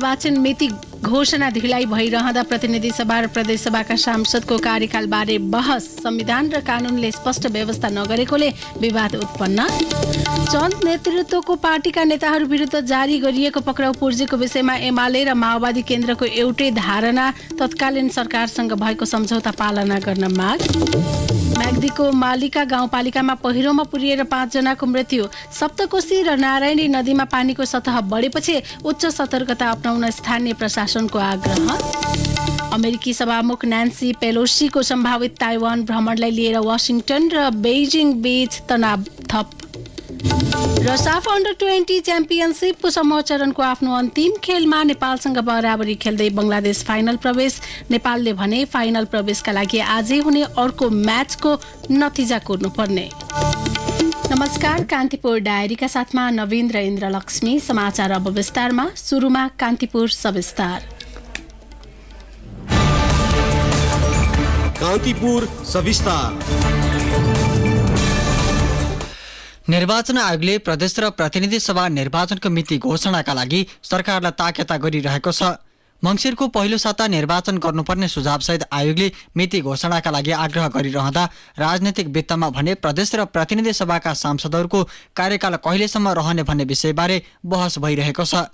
निर्वाचन मिति घोषणा ढिलाइ भइरहँदा प्रतिनिधि सभा र प्रदेश सभाका सांसदको कार्यकालबारे बहस। संविधान र कानूनले स्पष्ट व्यवस्था नगरेकोले विवाद उत्पन्न। चन्द नेतृत्वको पार्टीका नेताहरू विरुद्ध जारी गरिएको पक्राउ पूर्जीको विषयमा एमाले र माओवादी केन्द्रको एउटै धारणा। तत्कालीन सरकारसँग भएको सम्झौता पालना गर्न माग। म्याग्दीको मालिका गाउँपालिकामा पहिरोमा पुरिएर 5 जनाको मृत्यु। सप्तकोशी र नारायणी नदीमा पानीको सतह बढेपछि उच्च सतर्कता अपनाउन स्थानीय प्रशासनको आग्रह। अमेरिकी सभामुख न्यान्सी पेलोसीको सम्भावित ताइवान भ्रमणलाई लिएर वासिङटन र बेइजिङ बीच तनाव थप। र साफ अन्डर 20 च्याम्पियनसिपको समूह चरणको आफ्नो अन्तिम खेलमा नेपालसँग बराबरी खेल्दै बङ्गलादेश फाइनल प्रवेश। नेपालले भने फाइनल प्रवेशका लागि आजै हुने अर्को म्याचको नतिजा कुर्नुपर्ने। नमस्कार, कान्तिपुर डायरीका साथमा नवीन र इन्द्रलक्ष्मी। समाचार अब विस्तारमा। सुरुमा कान्तिपुर सविस्तार। कान्तिपुर सविस्तार। निर्वाचन आयोगले प्रदेश र प्रतिनिधि सभा निर्वाचनको मिति घोषणाका लागि सरकारलाई ताकेता गरिरहेको छ। मङ्सिरको पहिलो साता निर्वाचन गर्नुपर्ने सुझावसहित आयोगले मिति घोषणाका लागि आग्रह गरिरहँदा राजनीतिक वित्तमा भने प्रदेश र प्रतिनिधि सभाका सांसदहरूको कार्यकाल कहिलेसम्म रहने भन्ने विषयबारे बहस भइरहेको छ।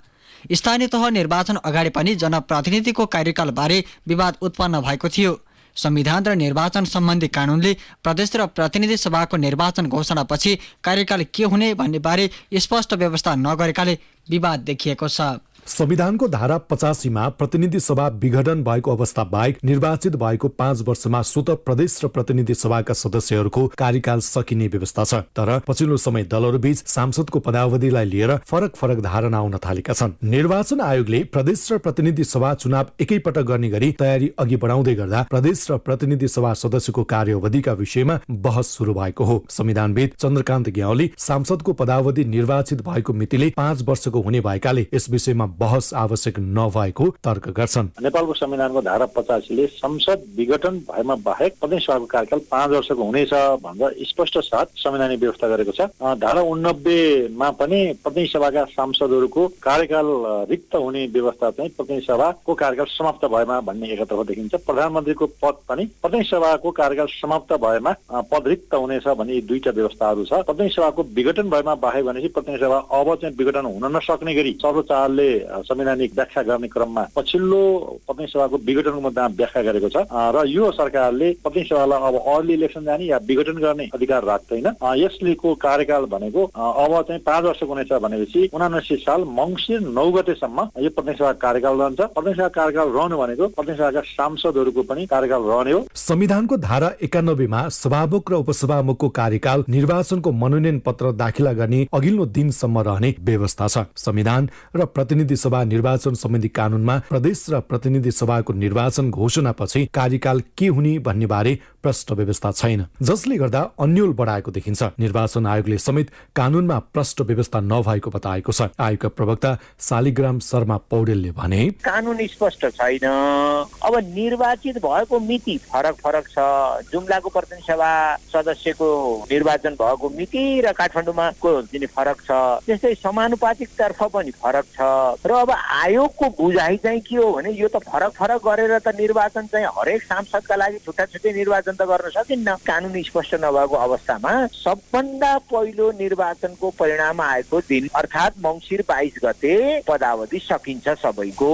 स्थानीय तह निर्वाचन अगाडि पनि जनप्रतिनिधिको कार्यकालबारे विवाद उत्पन्न भएको थियो। संविधान र निर्वाचन सम्बन्धी कानूनले प्रदेश र प्रतिनिधि सभाको निर्वाचन घोषणापछि कार्यकाल के हुने भन्ने बारे स्पष्ट व्यवस्था नगरेकाले विवाद देखिएको छ। संविधानको धारा 85 मा प्रतिनिधि सभा विघटन भएको अवस्था बाहेक निर्वाचित भएको 5 वर्षमा स्वतः प्रदेश र प्रतिनिधि सभाका सदस्यहरूको कार्यकाल सकिने व्यवस्था छ। तर पछिल्लो समय दलहरूबीच सांसदको पदावधिलाई लिएर फरक फरक धारणा आउन थालेका छन्। निर्वाचन आयोगले प्रदेश र प्रतिनिधि सभा चुनाव एकैपटक गर्ने गरी तयारी अघि बढाउँदै गर्दा प्रदेश र प्रतिनिधि सभा सदस्यको कार्यावधिका विषयमा बहस सुरु भएको हो। संविधानविद चन्द्रकान्त ग्यावाली सांसदको पदावधि निर्वाचित भएको मितिले 5 वर्षको हुने भएकाले यस विषयमा बहस आवश्यक नभएको तर्क गर्छन्। नेपालको संविधानको धारा 85 ले संसद विघटन भएमा बाहेक प्रतिनिधि सभाको कार्यकाल 5 वर्षको हुनेछ भनेर स्पष्ट साथ संवैधानिक व्यवस्था गरेको छ। धारा 89 मा पनि प्रतिनिधि सभाका सांसदहरूको कार्यकाल रिक्त हुने व्यवस्था चाहिँ प्रतिनिधि सभाको कार्यकाल समाप्त भएमा भन्ने एकतर्फ देखिन्छ। प्रधानमन्त्रीको पद पनि प्रतिनिधि सभाको कार्यकाल समाप्त भएमा पद रिक्त हुनेछ भन्ने यी दुईटा व्यवस्थाहरू छ। प्रतिनिधि सभाको विघटन भएमा बाहेक भनेपछि प्रतिनिधि सभा अब चाहिँ विघटन हुन नसक्ने गरी सर्वोच्चले संवैधानिक व्याख्या गर्ने क्रममा पछिल्लो प्रतिनिधि सभाको विघटनको मुद्दामा व्याख्या गरेको छ र यो सरकारले प्रतिनिधि सभालाई अब अर्ली इलेक्सन जाने या विघटन गर्ने अधिकार राख्दैन। यसलेको कार्यकाल भनेको अब चाहिँ 5 वर्षको हुनेछ भनेपछि 79 साल मङ्सिर 9 गतेसम्म यो प्रतिनिधि सभा कार्यकाल रहन्छ। प्रतिनिधि सभा कार्यकाल रहनु भनेको प्रतिनिधि सभाका सांसदहरूको पनि कार्यकाल रहने हो। संविधानको धारा 91 मा सभामुख र उपसभामुखको कार्यकाल निर्वाचनको मनोनयन पत्र दाखिला गर्ने अघिल्लो दिनसम्म रहने व्यवस्था छ। संविधान र प्रतिनिधि सभा निर्वाचन सम्बन्धी कानूनमा प्रदेश र प्रतिनिधि सभाको निर्वाचन घोषणापछि कार्यकाल के हुने भन्ने बारे प्रष्ट व्यवस्था छैन, जसले गर्दा अन्यल बढाएको देखिन्छ। निर्वाचन आयोगले समेत कानूनमा प्रष्ट व्यवस्था नभएको बताएको छ। आयोगका प्रवक्ता शालिग्राम शर्मा पौडेलले भने कानून स्पष्ट छैन। अब निर्वाचित भएको मिति फरक फरक छ। जुम्लाको प्रतिनिधि सभा सदस्यको निर्वाचन भएको मिति र काठमाडौँमा को दिने फरक छ। त्यस्तै समानुपातिक तर्फ पनि फरक छ। र अब आयोगको बुझाइ चाहिँ के हो भने यो त फरक फरक गरेर त निर्वाचन चाहिँ हरेक सांसदका लागि छुट्टा छुट्टै निर्वाचन त गर्न सकिन्न। कानून स्पष्ट नभएको अवस्थामा सबभन्दा पहिलो निर्वाचनको परिणाम आएको दिन अर्थात् मङ्सिर 22 गते पदावधि सकिन्छ सबैको।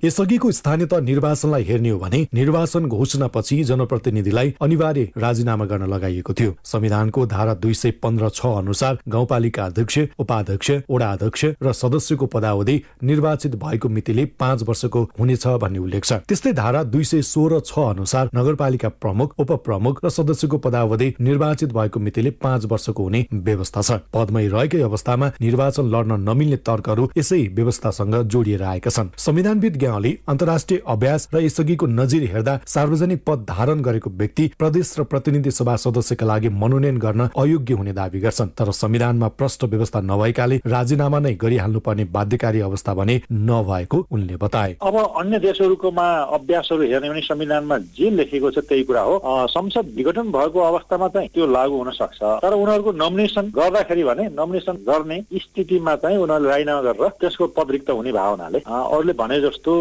यसअघिको स्थानीय तह निर्वाचनलाई हेर्ने हो भने निर्वाचन घोषणापछि जनप्रतिनिधिलाई अनिवार्य राजीनामा गर्न लगाइएको थियो। संविधानको धारा 215(6) अनुसार गाउँपालिका अध्यक्ष, उपाध्यक्ष, वडा अध्यक्ष र सदस्यको पदावधि निर्वाचित भएको मितिले 5 वर्षको हुनेछ भन्ने उल्लेख छ। त्यस्तै धारा 216(6) अनुसार नगरपालिका प्रमुख, उपप्रमुख र सदस्यको पदावधि निर्वाचित भएको मितिले 5 वर्षको हुने व्यवस्था छ। पदमै रहेकै अवस्थामा निर्वाचन लड्न नमिल्ने तर्कहरू यसै व्यवस्थासँग जोडिएर आएका छन्। संविधानविद ग्यावाली अन्तर्राष्ट्रिय अभ्यास र यसअघिको नजिर हेर्दा सार्वजनिक पद धारण गरेको व्यक्ति प्रदेश र प्रतिनिधि सभा सदस्यका लागि मनोनयन गर्न अयोग्य हुने दावी गर्छन्। तर संविधानमा प्रष्ट व्यवस्था नभएकाले राजीनामा नै गरिहाल्नुपर्ने बाध्यकारी अवस्था भने नभएको उनले बताए। अब अन्य देशहरूकोमा अभ्यासहरू हेर्ने भने संविधानमा जे लेखेको छ त्यही कुरा हो। संसद विघटन भएको अवस्थामा चाहिँ त्यो लागू हुन सक्छ। तर उनीहरूको नोमिनेसन गर्दाखेरि भने नोमिनेसन गर्ने स्थितिमा चाहिँ उनीहरूले राजीनामा गरेर त्यसको पद रिक्त हुने भावनाले अरूले भने जस्तो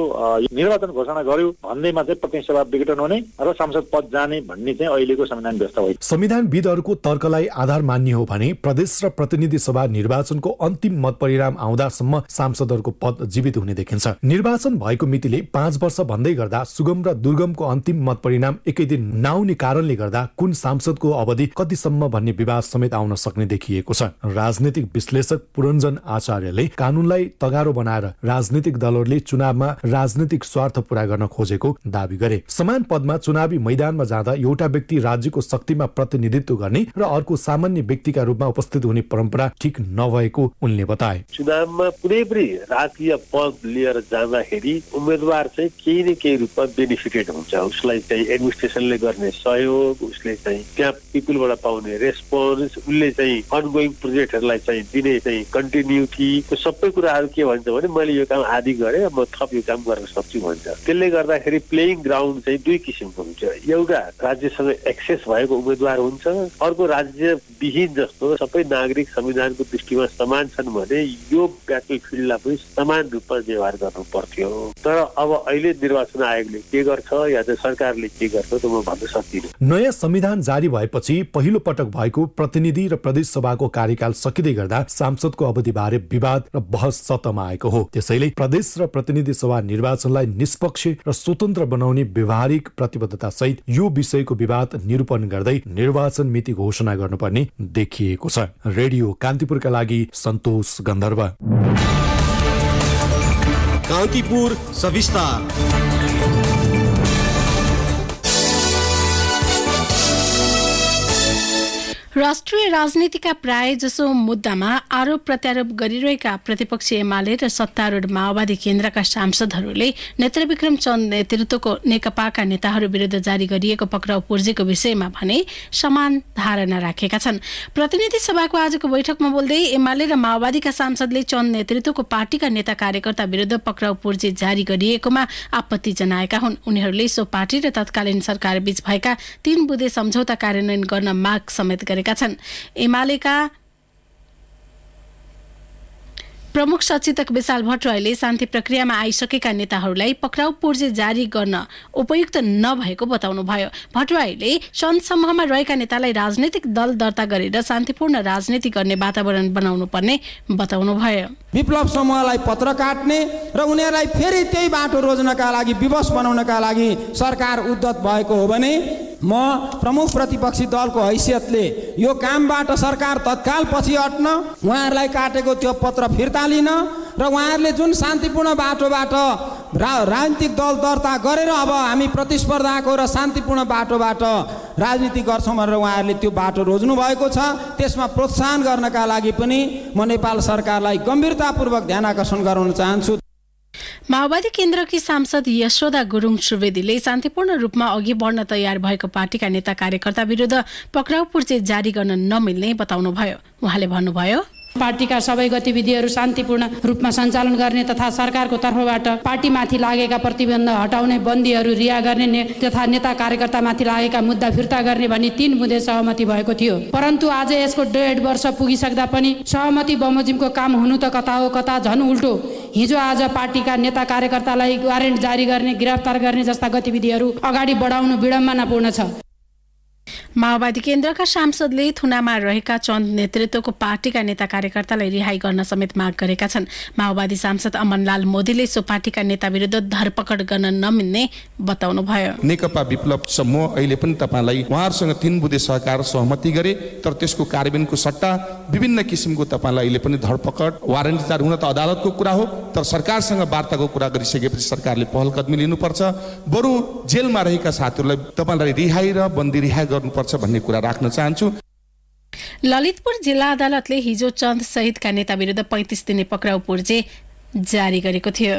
निर्वाचन घोषणा गर्यो भन्दैमा चाहिँ प्रतिनिधि सभा विघटन हुने र सांसद पद जाने भन्ने चाहिँ अहिलेको संविधान व्यवस्था हो। संविधानविदहरूको तर्कलाई आधार मान्ने हो भने प्रदेश र प्रतिनिधि सभा निर्वाचनको अन्तिम मत परिणाम आउँदासम्म सांसदहरूको पद जीवित हुने देखिन्छ। निर्वाचन भएको मितिले 5 वर्ष भन्दै गर्दा सुगम र दुर्गमको अन्तिम मत परिणाम एकै दिन नआउने कारणले गर्दा कुन सांसदको अवधि कतिसम्म भन्ने विवाद समेत आउन सक्ने देखिएको छ। राजनीतिक विश्लेषक पुरञ्जन आचार्यले कानूनलाई तगारो बनाएर राजनीतिक दलहरूले चुनावमा राजनीतिक स्वार्थ पूरा गर्न खोजेको दावी गरे। समान पदमा चुनावी मैदानमा जाँदा एउटा व्यक्ति राज्यको शक्तिमा प्रतिनिधित्व गर्ने र अर्को सामान्य व्यक्तिका रूपमा उपस्थित हुने परम्परा ठिक नभएको उनले बताए। चुनावमा कुनै पनि राजकीय पद लिएर जाँदाखेरि उम्मेदवार चाहिँ केही न केही रूपमा बेनिफिटेड हुन्छ। उसलाई चाहिँ एडमिनिस्ट्रेसनले गर्ने सहयोग, उसले चाहिँ त्यहाँ पिपुलबाट पाउने रेस्पोन्स, उसले चाहिँ अनगोइङ प्रोजेक्टहरूलाई चाहिँ दिने चाहिँ कन्टिन्युटी, त्यो सबै कुराहरू के भन्छ भने मैले यो काम आदि गरेँ म थप यो काम गर्न सक्छु भन्छ। त्यसले गर्दाखेरि प्लेइङ ग्राउन्ड चाहिँ दुई किसिमको हुन्छ। एउटा राज्यसँग एक्सेस भएको उम्मेदवार हुन्छ, अर्को राज्य विहीन जस्तो सबै नागरिक संविधानको दृष्टिमा समान छन् भने यो ब्याटल फिल्डलाई पनि समान रूपमा व्यवहार गर्नु पर्थ्यो। तर अब अहिले निर्वाचन आयोगले के गर्छ या चाहिँ सरकारले के गर्छ त म भन्न सक्दिनँ। नयाँ संविधान जारी भएपछि पहिलो पटक भएको प्रतिनिधि र प्रदेश सभाको कार्यकाल सकिँदै गर्दा सांसदको अवधिबारे विवाद र बहस सतहमा आएको हो। त्यसैले प्रदेश र प्रतिनिधि सभा निर्वाचनलाई निष्पक्ष र स्वतन्त्र बनाउने व्यवहारिक प्रतिबद्धता सहित यो विषयको विवाद निरूपण गर्दै निर्वाचन मिति घोषणा गर्नुपर्ने देखिएको छ। रेडियो कान्तिपुरका लागि सन्तोष गन्धर्व। कान्तिपुर सविस्तार। राष्ट्रिय राजनीतिका प्राय जसो मुद्दामा आरोप प्रत्यारोप गरिरहेका प्रतिपक्षी एमाले र सत्तारूढ माओवादी केन्द्रका सांसदहरूले नेत्रविक्रम चन्द नेतृत्वको नेकपाका नेताहरू विरुद्ध जारी गरिएको पक्राउ पूर्जीको विषयमा भने समान धारणा राखेका छन्। प्रतिनिधि सभाको आजको बैठकमा बोल्दै एमाले र माओवादीका सांसदले चन्द नेतृत्वको पार्टीका नेता कार्यकर्ता विरुद्ध पक्राउ पूर्जी जारी गरिएकोमा आपत्ति जनाएका हुन्। उनीहरूले सो पार्टी र तत्कालीन सरकार बीच भएका 3 बुँदे सम्झौता कार्यान्वयन गर्न माग समेत गरे छन्। एमालेका प्रमुख सचेतक विशाल भट्टराईले शान्ति प्रक्रियामा आइसकेका नेताहरूलाई पक्राउ पूर्जी जारी गर्न उपयुक्त नभएको बताउनुभयो। भट्टराईले सन्ध समूहमा रहेका नेतालाई राजनीतिक दल दर्ता गरेर शान्तिपूर्ण राजनीति गर्ने वातावरण बनाउनु पर्ने बताउनुभयो। विप्लव समूहलाई पत्र काट्ने र उनीहरूलाई फेरि त्यही बाटो रोज्नका लागि विवश बनाउनका लागि सरकार उद्यत भएको हो भने म प्रमुख प्रतिपक्षी दलको हैसियतले यो कामबाट सरकार तत्काल पछि हट्न, उहाँहरूलाई काटेको त्यो पत्र फिर्ता लिन र उहाँहरूले जुन शान्तिपूर्ण बाटोबाट राजनीतिक दल दर्ता गरेर अब हामी प्रतिस्पर्धाको र शान्तिपूर्ण बाटोबाट राजनीति गर्छौँ भनेर उहाँहरूले त्यो बाटो रोज्नु भएको छ। त्यसमा प्रोत्साहन गर्नका लागि पनि म नेपाल सरकारलाई गम्भीरतापूर्वक ध्यान आकर्षण गराउन चाहन्छु। माओवादी केन्द्रकी सांसद यशोदा गुरुङ सुवेदीले शान्तिपूर्ण रूपमा अघि बढ्न तयार भएको पार्टीका नेता कार्यकर्ता विरुद्ध पक्राउ पूर्जी जारी गर्न नमिल्ने बताउनुभयो। उहाँले भन्नुभयो, पार्टीका सबै गतिविधिहरू शान्तिपूर्ण रूपमा सञ्चालन गर्ने तथा सरकारको तर्फबाट पार्टीमाथि लागेका प्रतिबन्ध हटाउने, बन्दीहरू रिहा गर्ने तथा नेता कार्यकर्तामाथि लागेका मुद्दा फिर्ता गर्ने भनी 3 बुँदे सहमति भएको थियो। परन्तु आज यसको 1.5 वर्ष पुगिसक्दा पनि सहमति बमोजिमको काम हुनु त कता हो कता झन् उल्टो। हिजो आज पार्टीका नेता कार्यकर्तालाई वारेन्ट जारी गर्ने, गिरफ्तार गर्ने जस्ता गतिविधिहरू अगाडि बढाउनु विडम्बनापूर्ण छ। माओवादी केन्द्रका सांसदले थुनामा रहेका चन्द नेतृत्वको पार्टीका नेता कार्यकर्तालाई रिहाई गर्न समेत माग गरेका छन्। माओवादी सांसद अमनलाल मोदीले सो पार्टीका नेता विरुद्ध धरपकड गर्न नमिल्ने बताउनुभयो। नेकपा विप्लव समूह अहिले पनि तपाईलाई उहाँहरूसँग 3 बुँदे सहकार सहमति गरे, तर त्यसको कार्यान्वयनको सट्टा विभिन्न किसिमको तपाईलाई अहिले पनि धरपकड, वारेन्ट जारी हुन त अदालतको कुरा हो, तर सरकारसँग वार्ताको कुरा गरिसकेपछि सरकारले पहल कदमी लिनुपर्छ। बरु जेलमा रहेका साथीहरूलाई तपाईलाई रिहाई र बन्दी रिहाई गर्नुपर्छ भन्ने कुरा राख्न चाहन्छु। ललितपुर जिल्ला अदालतले हिजो चन्द सहितका नेता विरुद्ध 35 दिने पक्राउ पूर्जी जारी गरेको थियो।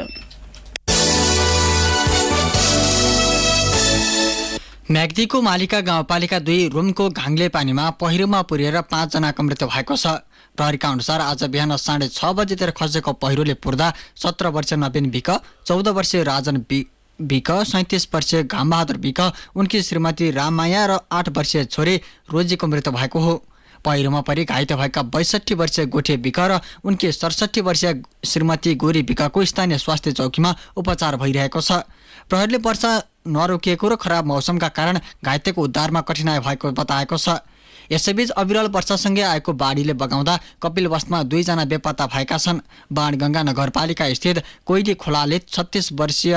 म्याग्दीको मालिका गाउँपालिका 2 रुमको घाङ्ले पानीमा पहिरोमा पुर्एर 5 जनाको मृत्यु भएको छ। प्रहरीका अनुसार आज बिहान 6:30 बजेतिर खसेको पहिरोले पुर्दा 17 वर्षीय नवीन विक, 14 वर्षीय राजन विक, 37 वर्षीय घामबहादुर विक, उनकी श्रीमती राममाया र 8 वर्षीय छोरी रोजीको मृत्यु भएको हो। पहिरोमा परि घाइते भएका 62 वर्षीय गोठे विक र उनकी 67 वर्षीय श्रीमती गोरी विकको स्थानीय स्वास्थ्य चौकीमा उपचार भइरहेको छ। प्रहरीले वर्षा नरोकिएको र खराब मौसमका कारण घाइतेको उद्धारमा कठिनाइ भएको बताएको छ। यसैबीच अविरल वर्षासँगै आएको बाढीले बगाउँदा कपिलवस्तमा 2 जना बेपत्ता भएका छन्। बाणगङ्गा नगरपालिका स्थित कोइली खोलाले 36 वर्षीय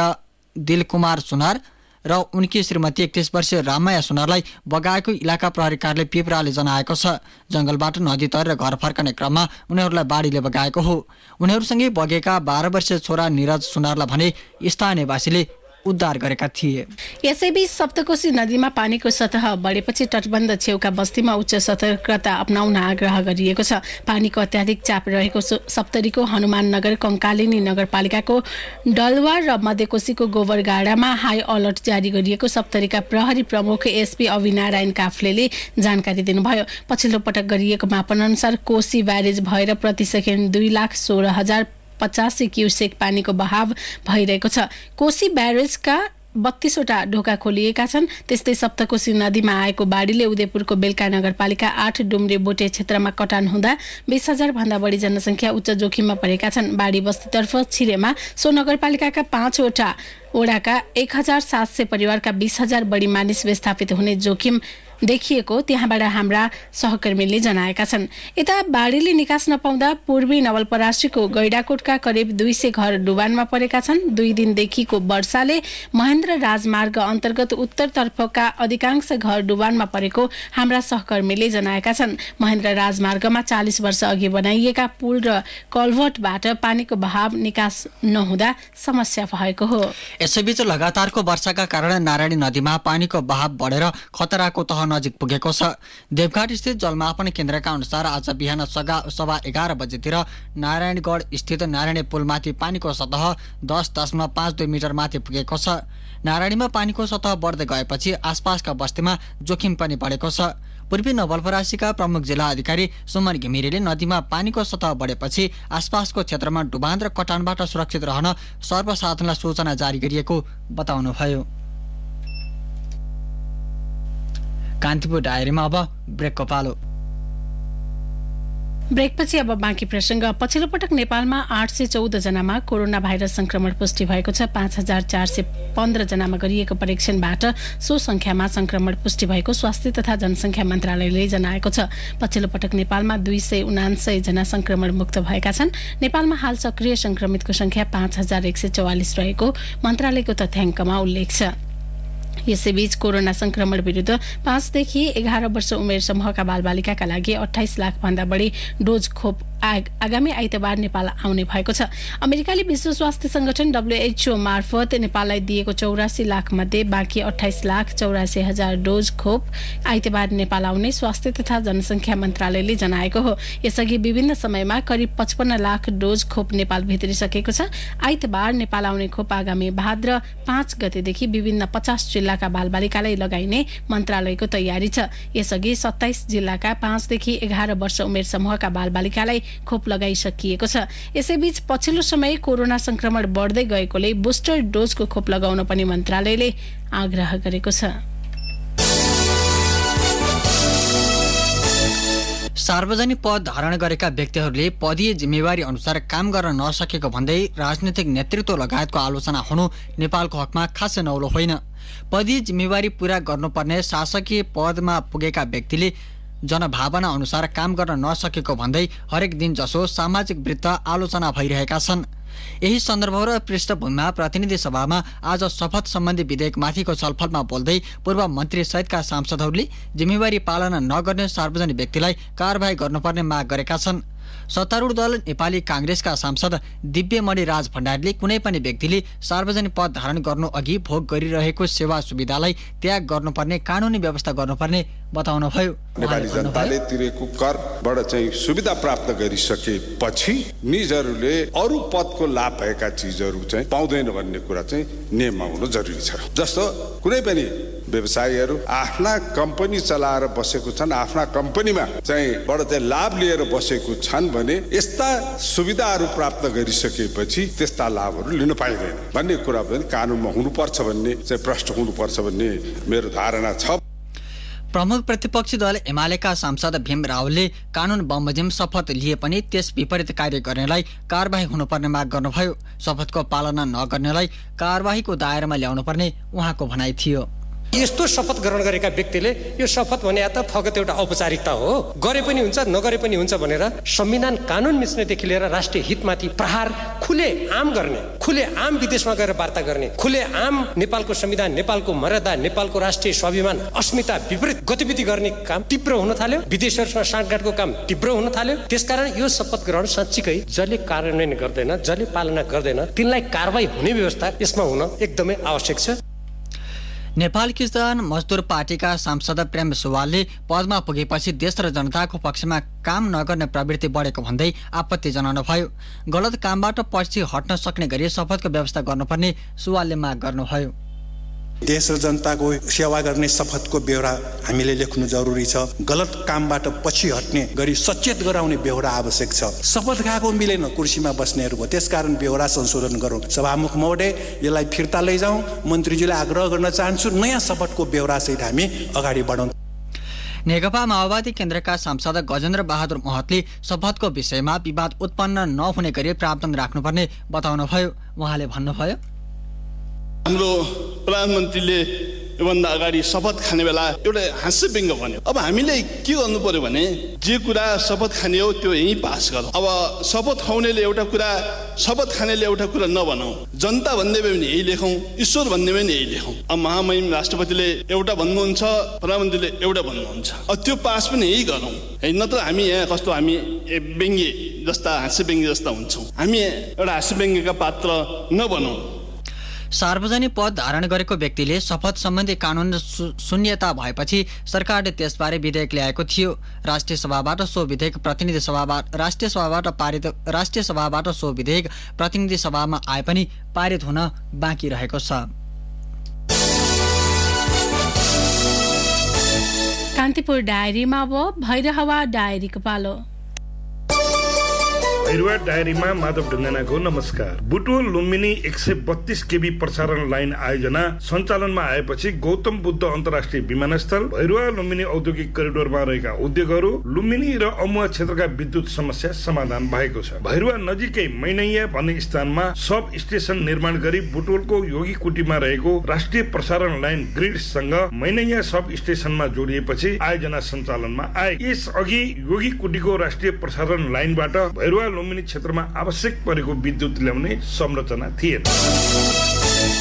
दिलकुमार सुनार र उनकी श्रीमती 31 वर्षीय राममाया सुनारलाई बगाएको इलाका प्रहरी कार्यालय पिपराले जनाएको छ। जंगलबाट नदी तरेर घर फर्कने क्रममा उनीहरूलाई बाढीले बगाएको हो। उनीहरूसँगै बगेका 12 वर्षीय छोरा निरज सुनारलाई भने स्थानीयवासीले उद्धार गरेका थिए। यसैबीच सप्तकोशी नदीमा पानीको सतह बढेपछि तटबन्ध छेउका बस्तीमा उच्च सतर्कता अपनाउन आग्रह गरिएको छ। पानीको अत्याधिक चाप रहेको सप्तरीको हनुमान नगर, कङ्कालिनी नगरपालिकाको डलवा र मध्यकोशीको गोबरगाडामा हाई अलर्ट जारी गरिएको सप्तरीका प्रहरी प्रमुख एसपी अविनारायण काफ्लेले जानकारी दिनुभयो। पछिल्लो पटक गरिएको मापन अनुसार कोशी ब्यारेज भएर प्रति सेकेन्ड 2,16,085 क्युसेक पानीको बहाव भइरहेको छ। कोशी ब्यारेजका 32 वटा ढोका खोलिएका छन्। त्यस्तै सप्तकोशी नदीमा आएको बाढीले उदयपुरको बेलका नगरपालिका 8 डुम्रे बोटे क्षेत्रमा कटान हुँदा 20,000 भन्दा बढी जनसङ्ख्या उच्च जोखिममा परेका छन्। बाढी बस्तीतर्फ छिरेमा सो नगरपालिकाका 5 वटा वडाका 1,700 परिवारका 20,000 बढी मानिस विस्थापित हुने जोखिम देखिएको त्यहाँबाट हाम्रा सहकर्मीले जनाएका छन्। यता बाढीले निकास नपाउँदा पूर्वी नवलपरासीको गैडाकोटका करिब 200 घर डुबानमा परेका छन्। 2 दिनदेखिको वर्षाले महेन्द्र राजमार्ग अन्तर्गत उत्तरतर्फका अधिकांश घर डुबानमा परेको हाम्रा सहकर्मीले जनाएका छन्। महेन्द्र राजमार्गमा 40 वर्ष अघि बनाइएका पुल र कल्भर्टबाट पानीको बहाव निकास नहुँदा समस्या भएको हो। यसैबीच लगातारको वर्षाका कारण नारायणी नदीमा पानीको बहाव बढेर खतराको तह नजिक पुगेको छ। देवघाट स्थित जलमापन केन्द्रका अनुसार आज बिहान 11:15 बजेतिर नारायणगढ स्थित नारायणी पुलमाथि पानीको सतह 10.52 मिटर माथि पुगेको छ। नारायणीमा पानीको सतह बढ्दै गएपछि आसपासका बस्तीमा जोखिम पनि बढेको छ। पूर्वी नवलपरासीका प्रमुख जिल्ला अधिकारी सुमन घिमिरेले नदीमा पानीको सतह बढेपछि आसपासको क्षेत्रमा डुबान र कटानबाट सुरक्षित रहन सर्वसाधारणलाई सूचना जारी गरिएको बताउनुभयो। कान्तिपुर डायरीमा अब ब्रेकको पालो। ब्रेकपछि अब बाँकी प्रसङ्ग। पछिल्लो पटक नेपालमा 814 जनामा कोरोना भाइरस संक्रमण पुष्टि भएको छ। 5,415 जनामा गरिएको परीक्षणबाट सो संख्यामा संक्रमण पुष्टि भएको स्वास्थ्य तथा जनसङ्ख्या मन्त्रालयले जनाएको छ। पछिल्लो पटक नेपालमा 279 जना संक्रमण मुक्त भएका छन्। नेपालमा हाल सक्रिय संक्रमितको संख्या 5,144 रहेको मन्त्रालयको तथ्याङ्कमा उल्लेख छ। यसैबीच कोरोना संक्रमण विरुद्ध 5 देखि 11 वर्ष उमेर समूहका बालबालिकाका लागि 28 लाख भन्दा बढी डोज खोप आगामी आइतबार नेपाल आउने भएको छ। अमेरिकाले विश्व स्वास्थ्य संगठन WHO मार्फत नेपाललाई दिएको 84 लाख मध्ये बाँकी 28,84,000 डोज खोप आइतबार नेपाल आउने स्वास्थ्य तथा जनसङ्ख्या मन्त्रालयले जनाएको हो। यसअघि विभिन्न समयमा करिब 55 लाख डोज खोप नेपाल भित्रिसकेको छ। आइतबार नेपाल आउने खोप आगामी भाद्र 5 गतेदेखि विभिन्न 50 जिल्लाका बालबालिकालाई लगाइने मन्त्रालयको तयारी छ। यसअघि 27 जिल्लाका 5 देखि 11 वर्ष उमेर समूहका बालबालिकालाई खोप लगाइसकिएको छ। यसैबीच पछिल्लो समय कोरोना संक्रमण बढ्दै गएकोले बुस्टर डोजको खोप लगाउन पनि मन्त्रालयले आग्रह गरेको छ। सार्वजनिक पद धारण गरेका व्यक्तिहरूले पदीय जिम्मेवारी अनुसार काम गर्न नसकेको भन्दै राजनीतिक नेतृत्व लगायतको आलोचना हुनु नेपालको हकमा खासै नौलो होइन। पदीय जिम्मेवारी पूरा गर्नुपर्ने शासकीय पदमा पुगेका व्यक्तिले जनभावना अनुसार काम गर्न नसकेको भन्दै हरेक दिन जसो सामाजिक वृत्त आलोचना भइरहेका छन्। यही सन्दर्भ र पृष्ठभूमिमा प्रतिनिधि सभामा आज शपथ सम्बन्धी विधेयकमाथिको छलफलमा बोल्दै पूर्व मन्त्री सहितका सांसदहरूले जिम्मेवारी पालना नगर्ने सार्वजनिक व्यक्तिलाई कारबाही गर्नुपर्ने माग गरेका छन्। सत्तारूढ दल नेपाली कांग्रेसका सांसद दिव्यमणि राज भण्डारीले कुनै पनि व्यक्तिले सार्वजनिक पद धारण गर्नु अघि भोग गरिरहेको सेवा सुविधालाई त्याग गर्नुपर्ने कानुनी व्यवस्था गर्नुपर्ने बताउनुभयो। नेपाली जनताले तिरेको करबाट चाहिँ सुविधा प्राप्त गरिसकेपछि निजहरूले अरू पदको लाभ भएका चिजहरू चाहिँ पाउँदैन भन्ने कुरा चाहिँ नियममा हुनु जरुरी छ। जस्तो कुनै पनि व्यवसायीहरू आफ्ना कम्पनी चलाएर बसेको छन्, आफ्ना कम्पनीमा चाहिँ लाभ लिएर बसेको छन् भने यस्ता सुविधाहरू प्राप्त गरिसकेपछि त्यस्ता लाभहरू लिन पाइँदैन भन्ने कुरा पनि कानुनमा हुनुपर्छ भन्ने चाहिँ प्रश्न हुनुपर्छ भन्ने मेरो धारणा छ। प्रमुख प्रतिपक्षी दल एमालेका सांसद भीम रावलले कानुन बमोजिम शपथ लिए पनि त्यस विपरीत कार्य गर्नेलाई कारबाही हुनुपर्ने माग गर्नुभयो। शपथको पालना नगर्नेलाई कारबाहीको दायरामा ल्याउनुपर्ने उहाँको भनाइ थियो। यस्तो शपथ ग्रहण गरेका व्यक्तिले यो शपथ भने त फगत एउटा औपचारिकता हो, गरे पनि हुन्छ नगरे पनि हुन्छ भनेर संविधान कानुन मिच्नेदेखि लिएर राष्ट्रिय हितमाथि प्रहार खुले आम गर्ने, खुले आम विदेशमा गएर वार्ता गर्ने, खुले आम नेपालको संविधान, नेपालको मर्यादा, नेपालको राष्ट्रिय स्वाभिमान, अस्मिता विपरीत गतिविधि गर्ने काम तीव्र हुन थाल्यो। विदेशीहरूसँग साँठगाँठको काम तीव्र हुन थाल्यो। त्यसकारण यो शपथ ग्रहण साँच्चीकै जसले कार्यान्वयन गर्दैन, जसले पालना गर्दैन तिनलाई कारबाही हुने व्यवस्था यसमा हुन एकदमै आवश्यक छ। नेपाल किसान मजदुर पार्टीका सांसद प्रेम सुवालले पदमा पुगेपछि देश र जनताको पक्षमा काम नगर्ने प्रवृत्ति बढेको भन्दै आपत्ति जनाउनुभयो। गलत कामबाट पछि हट्न सक्ने गरी शपथको व्यवस्था गर्नुपर्ने सुवालले माग गर्नुभयो। देश र जनताको सेवा गर्ने शपथको बेहोरा हामीले लेख्नु जरुरी छ। गलत कामबाट पछि हट्ने गरी सचेत गराउने बेहोरा आवश्यक छ। शपथ खाएको मिलेन कुर्सीमा बस्नेहरूको, त्यसकारण बेहोरा संशोधन गरौँ। सभामुख महोदय, यसलाई फिर्ता लैजाउँ। मन्त्रीजीलाई आग्रह गर्न चाहन्छु, नयाँ शपथको बेहोरासहित हामी अगाडि बढौँ। नेकपा माओवादी केन्द्रका सांसद गजेन्द्र बहादुर महतले शपथको विषयमा विवाद उत्पन्न नहुने गरी प्रावधान राख्नुपर्ने बताउनुभयो। उहाँले भन्नुभयो, हाम्रो प्रधानमन्त्रीले योभन्दा अगाडि शपथ खाने बेला एउटा हाँस्य व्यङ्ग्य भन्यो। अब हामीले के गर्नु पर्यो भने जे कुरा शपथ खाने हो त्यो यहीँ पास गरौँ। अब शपथ खुवाउनेले एउटा कुरा, शपथ खानेले एउटा कुरा नभनौँ। जनता भन्ने पनि यही लेखौँ, ईश्वर भन्ने पनि यही लेखौँ। अब महामहिम राष्ट्रपतिले एउटा भन्नुहुन्छ, प्रधानमन्त्रीले एउटा भन्नुहुन्छ। अब त्यो पास पनि यही गरौँ। नत्र हामी यहाँ कस्तो हामी व्यङ्ग्य जस्ता, हाँस्य व्यङ्ग्य जस्ता हुन्छौँ। हामी एउटा हाँस्य व्यङ्ग्यका पात्र नबनौँ। सार्वजनिक पद धारण गरेको व्यक्तिले शपथ सम्बन्धी कानुन शून्यता भएपछि सरकारले त्यसबारे विधेयक ल्याएको थियो। राष्ट्रिय सभाबाट सो विधेयक प्रतिनिधि सभाबाट सो विधेयक प्रतिनिधि सभामा आए पनि पारित हुन बाँकी रहेको छ। कान्तिपुर डायरीमा अब भैरहवा डायरीको पालो। भैरवा डायरीमा माधव ढुङ्गानाको नमस्कार। बुटवल लुम्बिनी 132 केबी प्रसारण लाइन आयोजना सञ्चालनमा आएपछि गौतम बुद्ध अन्तर्राष्ट्रिय विमानस्थल, भैरवा लुम्बिनी औद्योगिक करिडोरमा रहेका उद्योगहरू, लुम्बिनी र अमुवा क्षेत्रका विद्युत समस्या समाधान भएको छ। भैरवा नजिकै मैनैया भन्ने स्थानमा सब स्टेशन निर्माण गरी बुटवलको योगी कुटीमा रहेको राष्ट्रिय प्रसारण लाइन ग्रिडसँग मैनैया सब स्टेशनमा जोडिएपछि आयोजना सञ्चालनमा आए। यस अघि योगी कुटीको राष्ट्रिय प्रसारण लाइनबाट भैरवा लुम्बिनी क्षेत्रमा आवश्यक परेको विद्युत ल्याउने संरचना थिएन।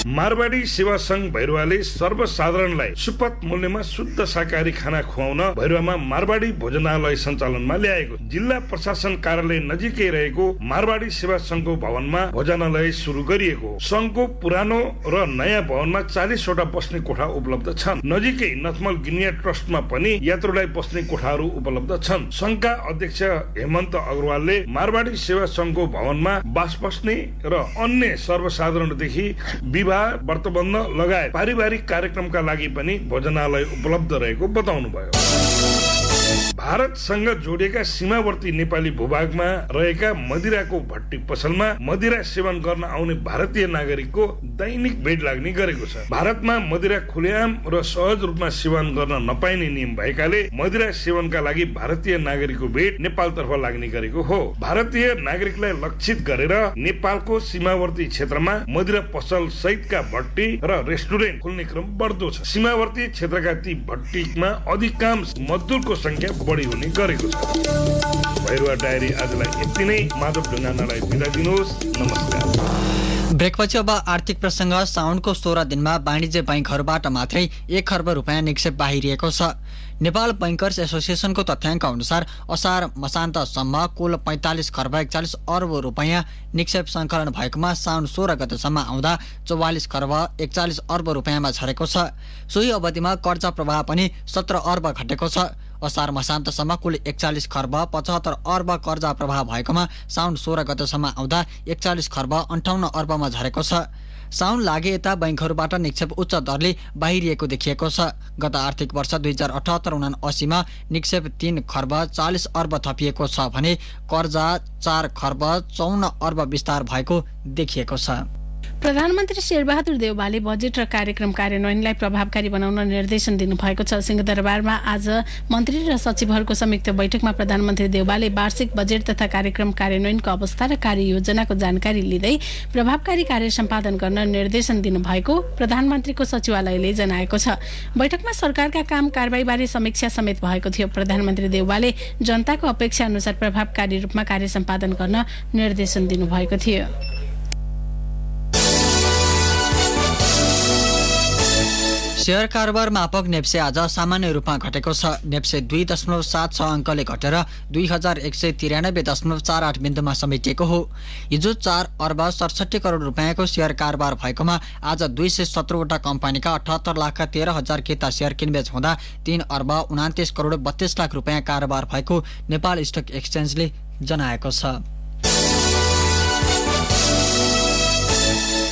मारवाडी सेवा संघ भैरवाले सर्वसाधारणलाई सुपथ मूल्यमा शुद्ध शाकाहारी खाना खुवाउन भैरवामा मारवाडी भोजनालय सञ्चालनमा ल्याएको। जिल्ला प्रशासन कार्यालय नजिकै रहेको मारवाडी सेवा संघको भवनमा भोजनालय सुरु गरिएको। संघको पुरानो र नयाँ भवनमा 40 वटा बस्ने कोठा उपलब्ध छन्। नजिकै नथमल गिनिया ट्रस्टमा पनि यात्रुलाई बस्ने कोठाहरू उपलब्ध छन्। संघका अध्यक्ष हेमन्त अग्रवालले मारवाडी सेवा संघको भवनमा बास बस्ने र अन्य सर्वसाधारणदेखि विवाह, व्रतबन्ध लगायत पारिवारिक कार्यक्रमका लागि पनि भोजनालय उपलब्ध रहेको बताउनुभयो। भारतसँग जोडिएका सीमावर्ती नेपाली भूभागमा रहेका मदिराको भट्टी पसलमा मदिरा सेवन गर्न आउने भारतीय नागरिकको दैनिक भेट लाग्ने गरेको छ। भारतमा मदिरा खुलेआम र सहज रूपमा सेवन गर्न नपाइने नियम भएकाले मदिरा सेवनका लागि भारतीय नागरिकको भेट नेपालतर्फ लाग्ने गरेको हो। भारतीय नागरिकलाई लक्षित गरेर नेपालको सीमावर्ती क्षेत्रमा मदिरा पसल सहितका भट्टी र रेस्टुरेन्ट खोल्ने क्रम बढ्दो छ। सीमावर्ती क्षेत्रका ती भट्टीमा अधिकांश मजदुरको संख्या बढी हुने गरेको छ। भैरवा डायरी आजलाई यति नै। माधव ढुङ्गानालाई बिदा दिनुहोस्। नमस्कार। ब्रेकपछि अब आर्थिक प्रसङ्ग। साउनको 16 दिनमा वाणिज्य बैंकहरूबाट मात्रै 1 खर्ब रुपियाँ निक्षेप बाहिरिएको छ। नेपाल बैंकर्स एसोसिएसनको तथ्याङ्क अनुसार असार मसान्तसम्म कुल 45 खर्ब 41 अर्ब रुपियाँ निक्षेप सङ्कलन भएकोमा साउन 16 गतेसम्म आउँदा 44 खर्ब 41 अर्ब रुपियाँमा झरेको छ। सोही अवधिमा कर्जा प्रवाह पनि 17 अर्ब घटेको छ। असार मसान्तसम्म कुल 41 खर्ब 75 अर्ब कर्जा प्रवाह भएकोमा साउन 16 गतेसम्म आउँदा 41 खर्ब 58 अर्बमा झरेको छ। साउन लागे यता बैंकहरूबाट निक्षेप उच्च दरले बाहिरिएको देखिएको छ। गत आर्थिक वर्ष 2078-79 मा निक्षेप 3 खर्ब 40 अर्ब थपिएको छ भने कर्जा 4 खर्ब 54 अर्ब विस्तार भएको देखिएको छ। प्रधानमन्त्री शेरबहादुर देउवाले बजेट र कार्यक्रम कार्यान्वयनलाई प्रभावकारी बनाउन निर्देशन दिनुभएको छ। सिंहदरबारमा आज मन्त्री र सचिवहरूको संयुक्त बैठकमा प्रधानमन्त्री देउवाले वार्षिक बजेट तथा कार्यक्रम कार्यान्वयनको अवस्था र कार्ययोजनाको जानकारी लिँदै प्रभावकारी कार्य सम्पादन गर्न निर्देशन दिनुभएको प्रधानमन्त्रीको सचिवालयले जनाएको छ। बैठकमा सरकारका काम कारबाहीबारे समीक्षा समेत भएको थियो। प्रधानमन्त्री देउवाले जनताको अपेक्षा अनुसार प्रभावकारी रूपमा कार्य सम्पादन गर्न निर्देशन दिनुभएको थियो। शेयर कारोबार मापक नेप्से आज सामान्य रूपमा घटेको छ। नेप्से 2.76 अङ्कले घटेर 2193.48 बिन्दुमा समेटिएको हो। हिजो 4 अर्ब 67 करोड रुपियाँको शेयर कारोबार भएकोमा आज 217 वटा कम्पनीका 78,13,000 खेता शेयर किनबेच हुँदा 3 अर्ब 29 करोड 32 लाख रुपियाँ कारोबार भएको नेपाल स्टक एक्सचेन्जले जनाएको छ।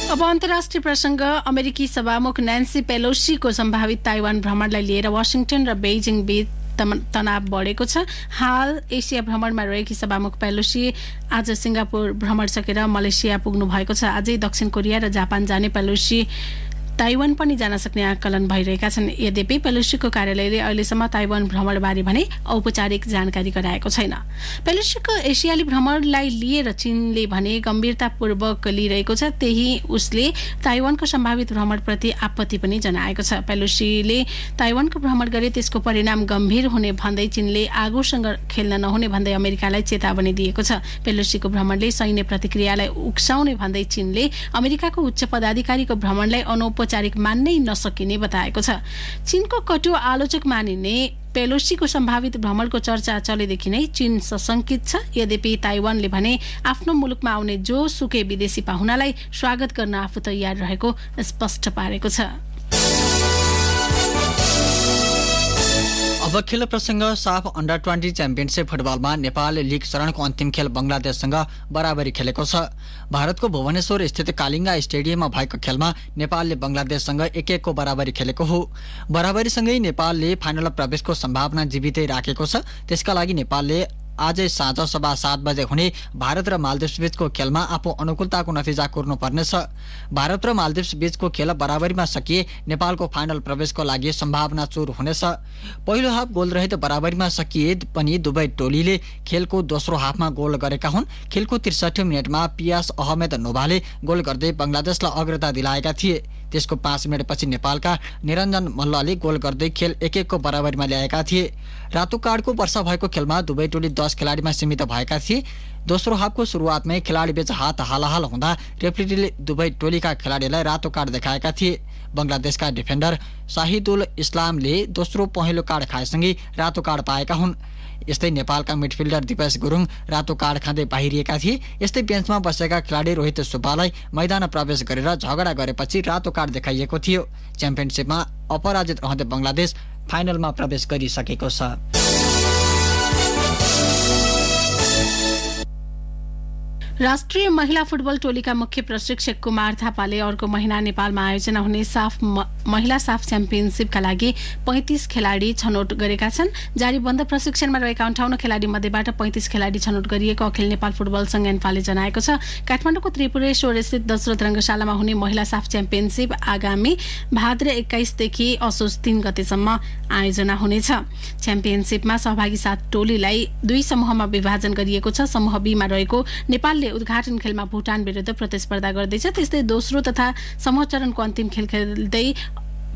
अब अन्तर्राष्ट्रिय प्रसंग। अमेरिकी सभामुख नान्सी पेलोसीको सम्भावित ताइवान भ्रमणलाई लिएर वाशिंगटन र बेइजिङ बीच तनाव बढेको छ। हाल एसिया भ्रमणमा रहेकी सभामुख पेलोसी आज सिंगापुर भ्रमण सकेर मलेसिया पुग्नु भएको छ। आजै दक्षिण कोरिया र जापान जाने पेलोसी ताइवान पनि जान सक्ने आकलन भइरहेका छन्। यद्यपि पेलोसीको कार्यालयले अहिलेसम्म ताइवान भ्रमणबारे भने औपचारिक जानकारी गराएको छैन। पेलोसीको एसियाली भ्रमणलाई लिएर चीनले भने गम्भीरतापूर्वक लिइरहेको छ। त्यही उसले ताइवानको सम्भावित भ्रमणप्रति आपत्ति पनि जनाएको छ। पेलोसीले ताइवानको भ्रमण गरे त्यसको परिणाम गम्भीर हुने भन्दै चीनले आगोसँग खेल्न नहुने भन्दै अमेरिकालाई चेतावनी दिएको छ। पेलोसीको भ्रमणले सैन्य प्रतिक्रियालाई उक्साउने भन्दै चीनले अमेरिकाको उच्च पदाधिकारीको भ्रमणलाई औपचारिक मान्नै नसकिने बताएको छ। चीनको कटु आलोचक मानिने पेलोसीको सम्भावित भ्रमणको चर्चा चलेदेखि नै चीन सशंकित छ। यद्यपि ताइवानले भने आफ्नो मुलुकमा आउने जो सुकै विदेशी पाहुनालाई स्वागत गर्न आफू तयार रहेको स्पष्ट पारेको छ। अब खेल प्रसंग। साफ अन्डर 20 च्याम्पियनशिप फुटबलमा नेपाल लीग चरणको अन्तिम खेल बंगलादेशसँग बराबरी खेलेको छ। भारतको भुवनेश्वर स्थित कालिङ्गा स्टेडियममा भएको खेलमा नेपालले बंगलादेशसँग 1-1 को बराबरी खेलेको हो। बराबरीसँगै नेपालले फाइनल प्रवेशको सम्भावना जीवितै राखेको छ। त्यसका लागि नेपालले आजै साँझ 7:15 बजे हुने भारत र मालदिप्स बीचको खेलमा आफू अनुकूलताको नतिजा कोर्नुपर्नेछ। भारत र मालदिप्स बीचको खेल बराबरीमा सकिए नेपालको फाइनल प्रवेशको लागि सम्भावना चूर हुनेछ। पहिलो हाफ गोलरहित बराबरीमा सकिए पनि दुवै टोलीले खेलको दोस्रो हाफमा गोल गरेका हुन्। खेलको 63 मिनेटमा पियास अहमेद नोभाले गोल गर्दै बंगलादेशलाई अग्रता दिलाएका थिए। त्यसको 5 मिनेटपछि नेपालका निरञ्जन मल्लले गोल गर्दै खेल 1-1 को बराबरीमा ल्याएका थिए। रातो कार्डको वर्षा भएको खेलमा दुवै टोली 10 खेलाडीमा सीमित भएका थिए। दोस्रो हाफको सुरुवातमै खेलाडीबीच हात हालाहाल हुँदा रेफ्रीले दुवै टोलीका खेलाडीलाई रातो कार्ड देखाएका थिए। बंगलादेशका डिफेन्डर शाहिदुल इस्लामले दोस्रो पहेँलो कार्ड खाएसँगै रातो कार्ड पाएका हुन्। यस्तै नेपालका मिडफिल्डर दिपेश गुरुङ रातो कार्ड खाँदै बाहिरिएका थिए। यस्तै बेन्चमा बसेका खेलाडी रोहित सुब्बालाई मैदान प्रवेश गरेर झगडा गरेपछि रातो कार्ड देखाइएको थियो। च्याम्पियनशिपमा अपराजित रहँदै बंगलादेश फाइनलमा प्रवेश गरिसकेको छ। राष्ट्रिय महिला फुटबल टोलीका मुख्य प्रशिक्षक कुमार थापाले अर्को महिना नेपालमा आयोजना हुने महिला साफ च्याम्पियनशिपका लागि 35 खेलाडी छनौट गरेका छन्। जारी बन्द प्रशिक्षणमा रहेका 58 खेलाडी मध्येबाट 35 खेलाडी छनौट गरिएको अखिल नेपाल फुटबल संघ एन्फाले जनाएको छ। काठमाडौँको त्रिपुरेश्वर स्थित दशरथ रङ्गशालामा हुने महिला साफ च्याम्पियनशिप आगामी भाद्र 21 देखि असोज 3 गतेसम्म आयोजना हुनेछ। च्याम्पियनशिपमा सहभागी 7 टोलीलाई 2 समूहमा विभाजन गरिएको छ। समूह बी मा रहेको नेपालले उद्घाटन खेलमा भुटान विरुद्ध प्रतिस्पर्धा गर्दैछ। त्यस्तै दोस्रो तथा समूह चरणको अन्तिम खेल खेल्दै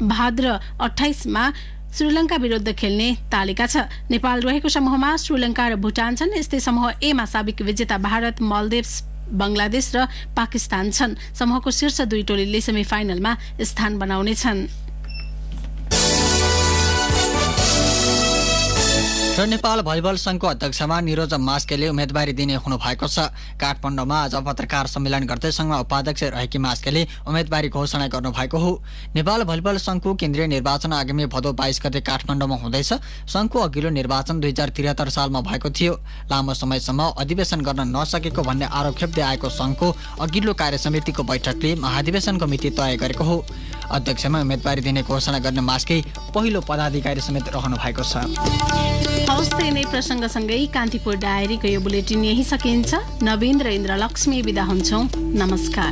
भाद्र 28 मा श्रीलङ्का विरुद्ध खेल्ने तालिका छ। नेपाल रहेको समूहमा श्रीलङ्का र भुटान छन्। यस्तै समूह ए मा साबिक विजेता भारत, मालदिप्स, बंगलादेश र पाकिस्तान छन्। समूहको शीर्ष 2 टोलीले सेमिफाइनलमा स्थान बनाउनेछन्। र नेपाल भलिबल संघको अध्यक्षमा निरोज मास्केले उम्मेदवारी दिने हुनु भएको छ। काठमाडौँमा आज पत्रकार सम्मेलन गर्दै संघमा उपाध्यक्ष रहेकी मास्केले उम्मेदवारी घोषणा गर्नुभएको हो। नेपाल भलिबल संघको केन्द्रीय निर्वाचन आगामी भदौ 22 गते काठमाडौँमा हुँदैछ। संघको अघिल्लो निर्वाचन 2073 सालमा भएको थियो। लामो समयसम्म अधिवेशन गर्न नसकेको भन्ने आरोप खेप्दै आएको संघको अघिल्लो कार्यसमितिको बैठकले महाधिवेशनको मिति तय गरेको हो। अध्यक्षमा उम्मेदवारी दिने घोषणा गर्ने मास्के पहिलो पदाधिकारी समेत रहनु भएको छ। हवस् त यिनै प्रसङ्गसँगै कान्तिपुर डायरीको यो बुलेटिन यही सकिन्छ। नवीन र इन्द्रलक्ष्मी बिदा हुन्छौँ। नमस्कार।